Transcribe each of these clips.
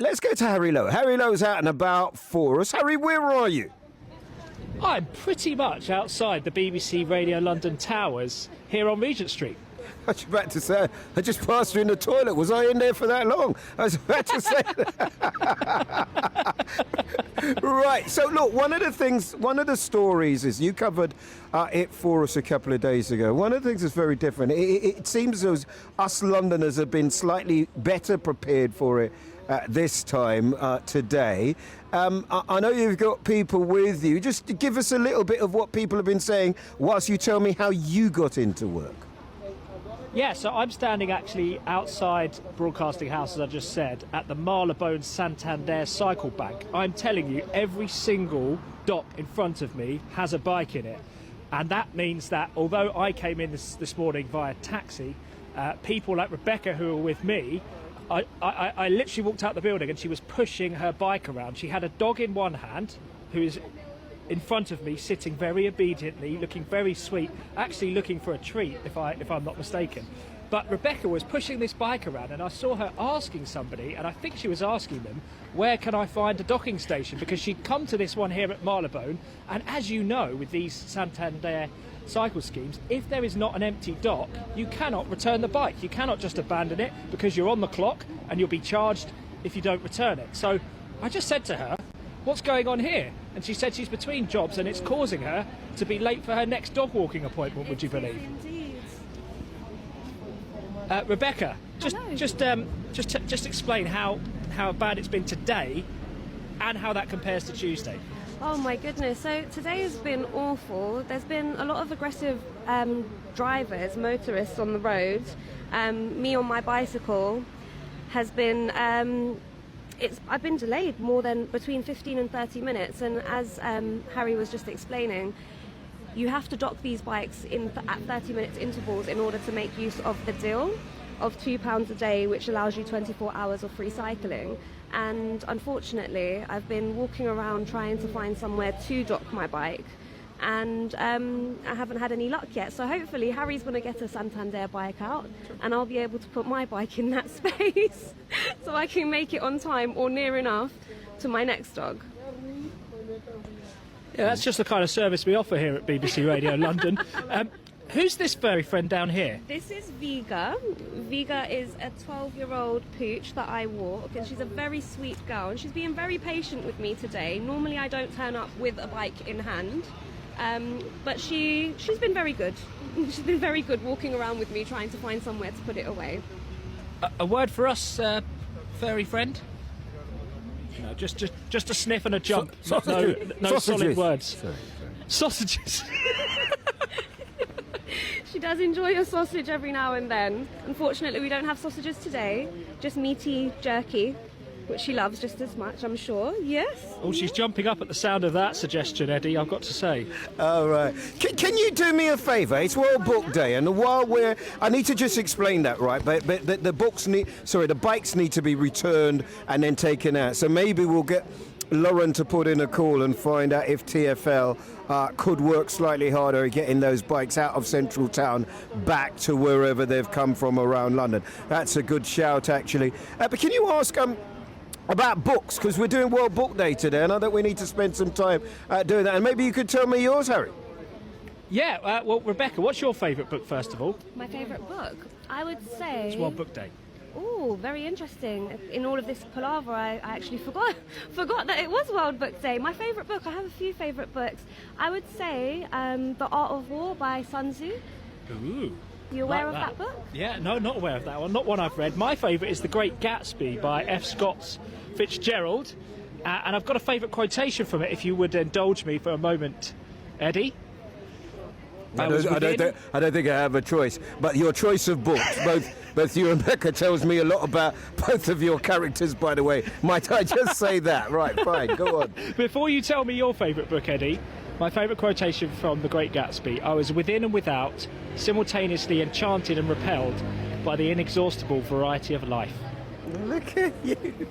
let's go to Harry Lowe. Harry Lowe's out and about for us. Harry, where are you? I'm pretty much outside the BBC Radio London Towers here on Regent Street. I was about to say, I just passed through in the toilet. Was I in there for that long? I was about to say. Right. So, look, one of the stories is you covered it for us a couple of days ago. One of the things that's very different. It seems as us Londoners have been slightly better prepared for it this time today. I know you've got people with you. Just to give us a little bit of what people have been saying whilst you tell me how you got into work. Yeah, so I'm standing actually outside Broadcasting House, as I just said, at the Marylebone Santander Cycle Bank. I'm telling you, every single dock in front of me has a bike in it. And that means that although I came in this morning via taxi, people like Rebecca who were with me, I literally walked out the building and she was pushing her bike around. She had a dog in one hand who is in front of me, sitting very obediently, looking very sweet, actually looking for a treat, if I'm not mistaken. But Rebecca was pushing this bike around, and I saw her asking somebody, and I think she was asking them, where can I find a docking station? Because she'd come to this one here at Marylebone, and as you know, with these Santander cycle schemes, if there is not an empty dock, you cannot return the bike. You cannot just abandon it because you're on the clock and you'll be charged if you don't return it. So I just said to her, what's going on here? And she said she's between jobs and it's causing her to be late for her next dog walking appointment, would you believe? Indeed. Rebecca, just explain how bad it's been today and how that compares to Tuesday. Oh my goodness, so today has been awful. There's been a lot of aggressive drivers, motorists on the road. Me on my bicycle has been... I've been delayed more than between 15 and 30 minutes, and as Harry was just explaining, you have to dock these bikes at 30 minutes intervals in order to make use of the deal of £2 a day, which allows you 24 hours of free cycling. And unfortunately, I've been walking around trying to find somewhere to dock my bike, and I haven't had any luck yet. So hopefully Harry's going to get a Santander bike out and I'll be able to put my bike in that space so I can make it on time or near enough to my next dog. Yeah, that's just the kind of service we offer here at BBC Radio London. Who's this furry friend down here? This is Viga. Viga is a 12-year-old pooch that I walk, and she's a very sweet girl, and she's being very patient with me today. Normally I don't turn up with a bike in hand. But she's been very good. She's been very good walking around with me, trying to find somewhere to put it away. A word for us, furry friend? No, just a sniff and a jump. No solid words. Sorry. Sausages. She does enjoy a sausage every now and then. Unfortunately, we don't have sausages today, just meaty jerky, which she loves just as much, I'm sure. Yes? Oh, she's jumping up at the sound of that suggestion, Eddie, I've got to say. All right. Can you do me a favour? It's World Book Day, and while I need to just explain that, right? But the bikes need to be returned and then taken out. So maybe we'll get Lauren to put in a call and find out if TfL could work slightly harder at getting those bikes out of central town back to wherever they've come from around London. That's a good shout, actually. But can you ask about books, because we're doing World Book Day today, and I think we need to spend some time doing that. And maybe you could tell me yours, Harry. Yeah, well, Rebecca, what's your favourite book, first of all? My favourite book? I would say... It's World Book Day. Oh, very interesting. In all of this palaver, I actually forgot that it was World Book Day. My favourite book, I have a few favourite books. I would say The Art of War by Sun Tzu. Ooh. You aware of that book? Yeah, no, not aware of that one. Not one I've read. My favourite is The Great Gatsby by F. Scott Fitzgerald. And I've got a favourite quotation from it, if you would indulge me for a moment, Eddie. I don't think I have a choice. But your choice of books, both you and Becca, tells me a lot about both of your characters, by the way. Might I just say that? Right, fine, go on. Before you tell me your favourite book, Eddie, my favourite quotation from The Great Gatsby: I was within and without, simultaneously enchanted and repelled by the inexhaustible variety of life. Look at you.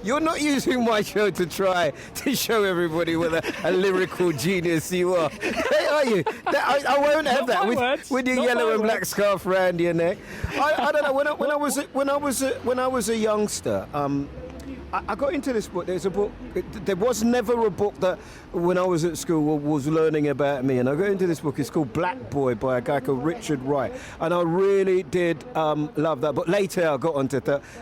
You're not using my show to try to show everybody what a lyrical genius you are. Hey, are you? I won't have that with your yellow and black scarf around your neck. I don't know. When I was a youngster, I got into this book. There's a book. There was never a book that, when I was at school, was learning about me. And I got into this book. It's called Black Boy by a guy called Richard Wright. And I really did love that. But later I got onto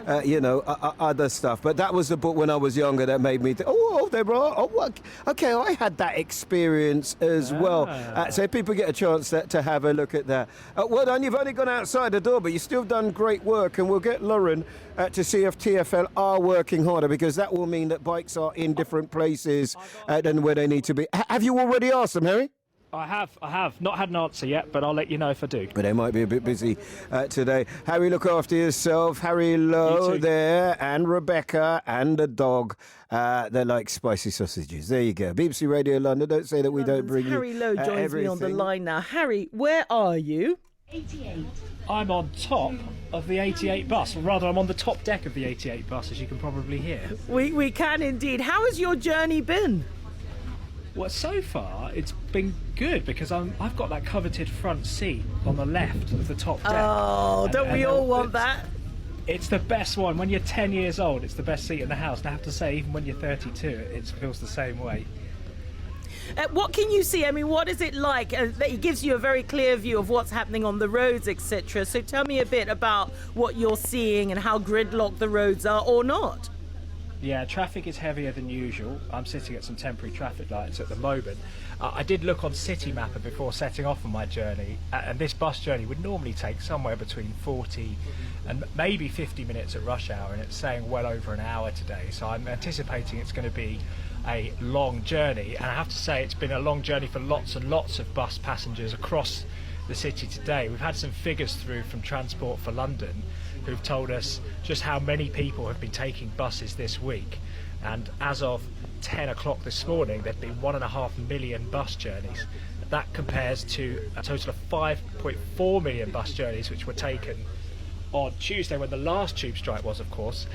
other stuff. But that was the book when I was younger that made me think, there are. Oh, okay, I had that experience as well. So people get a chance to have a look at that. Well done. You've only gone outside the door, but you've still done great work. And we'll get Lauren to see if TfL are working harder, because that will mean that bikes are in different places than where they need to be. Have you already asked them, Harry? I have. Not had an answer yet, but I'll let you know if I do. But they might be a bit busy today. Harry, look after yourself. Harry Lowe there, and Rebecca, and the dog. They're like spicy sausages. There you go. BBC Radio London. Don't say that we don't bring Harry you Lowe joins everything. me on the line now. Harry, where are you? 88. I'm on top of the 88 bus, or rather I'm on the top deck of the 88 bus, as you can probably hear. We can indeed. How has your journey been? Well, so far it's been good, because I've got that coveted front seat on the left of the top deck. Oh, don't we all want that? It's the best one. When you're 10 years old, it's the best seat in the house. And I have to say, even when you're 32, it feels the same way. What can you see? I mean, what is it like? It gives you a very clear view of what's happening on the roads, etc. So tell me a bit about what you're seeing and how gridlocked the roads are, or not. Yeah, traffic is heavier than usual. I'm sitting at some temporary traffic lights at the moment. I did look on City Mapper before setting off on my journey, and this bus journey would normally take somewhere between 40 and maybe 50 minutes at rush hour, and it's saying well over an hour today. So I'm anticipating it's going to be a long journey, and I have to say it's been a long journey for lots and lots of bus passengers across the city today. We've had some figures through from Transport for London who've told us just how many people have been taking buses this week, and as of 10 o'clock this morning there'd been 1.5 million bus journeys. That compares to a total of 5.4 million bus journeys which were taken on Tuesday, when the last tube strike was, of course.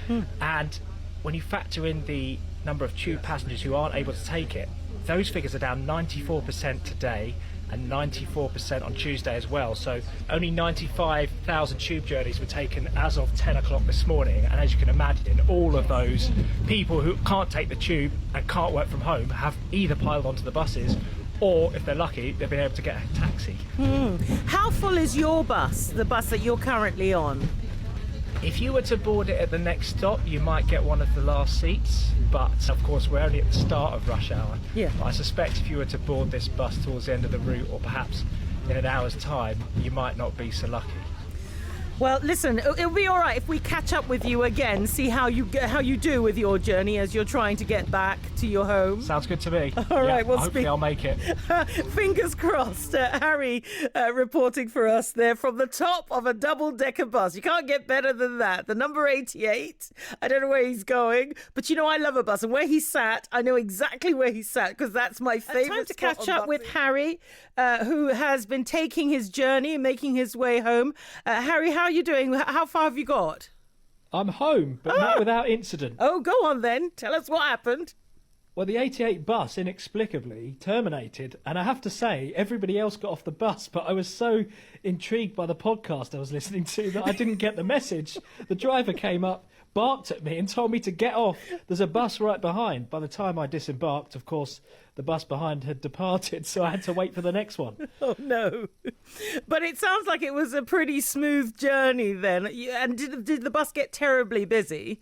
And when you factor in the number of tube passengers who aren't able to take it, those figures are down 94% today and 94% on Tuesday as well. So only 95,000 tube journeys were taken as of 10 o'clock this morning, and as you can imagine, all of those people who can't take the tube and can't work from home have either piled onto the buses, or if they're lucky, they've been able to get a taxi. How full is your bus, the bus that you're currently on? If you were to board it at the next stop, you might get one of the last seats, but of course we're only at the start of rush hour. Yeah. I suspect if you were to board this bus towards the end of the route, or perhaps in an hour's time, you might not be so lucky. Well, listen, it'll be all right if we catch up with you again, see how you do with your journey as you're trying to get back to your home. Sounds good to me. All right, well, hopefully I'll make it. Fingers crossed. Harry reporting for us there from the top of a double-decker bus. You can't get better than that. The number 88. I don't know where he's going, but you know I love a bus, and where he sat, I know exactly where he sat, because that's my favourite. Time to catch up with Harry, who has been taking his journey and making his way home. Harry, how are you doing? How far have you got? I'm home, but not without incident. Oh, go on then. Tell us what happened. Well, the 88 bus inexplicably terminated, and I have to say, everybody else got off the bus, but I was so intrigued by the podcast I was listening to that I didn't get the message. The driver came up, barked at me and told me to get off. There's a bus right behind. By the time I disembarked, of course, the bus behind had departed, so I had to wait for the next one. Oh, no. But it sounds like it was a pretty smooth journey then. And did the bus get terribly busy?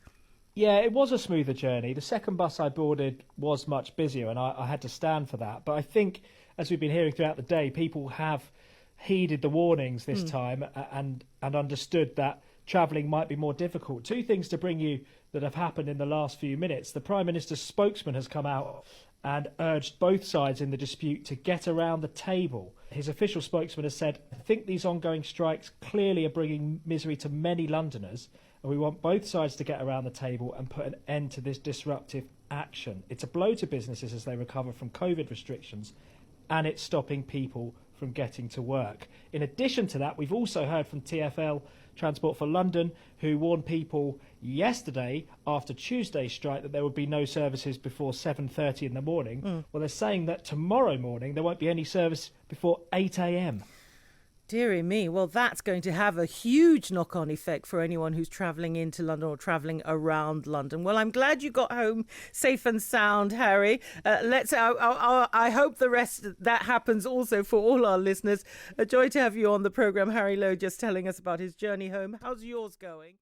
Yeah, it was a smoother journey. The second bus I boarded was much busier, and I had to stand for that. But I think, as we've been hearing throughout the day, people have heeded the warnings this time and understood that travelling might be more difficult. Two things to bring you that have happened in the last few minutes. The Prime Minister's spokesman has come out and urged both sides in the dispute to get around the table. His official spokesman has said, "I think these ongoing strikes clearly are bringing misery to many Londoners, and we want both sides to get around the table and put an end to this disruptive action. It's a blow to businesses as they recover from COVID restrictions, and it's stopping people from getting to work." In addition to that, we've also heard from TfL, Transport for London, who warned people yesterday after Tuesday's strike that there would be no services before 7:30 in the morning. Well, they're saying that tomorrow morning there won't be any service before 8 a.m. Dearie me. Well, that's going to have a huge knock-on effect for anyone who's travelling into London or travelling around London. Well, I'm glad you got home safe and sound, Harry. I hope the rest that happens also for all our listeners. A joy to have you on the programme. Harry Lowe just telling us about his journey home. How's yours going?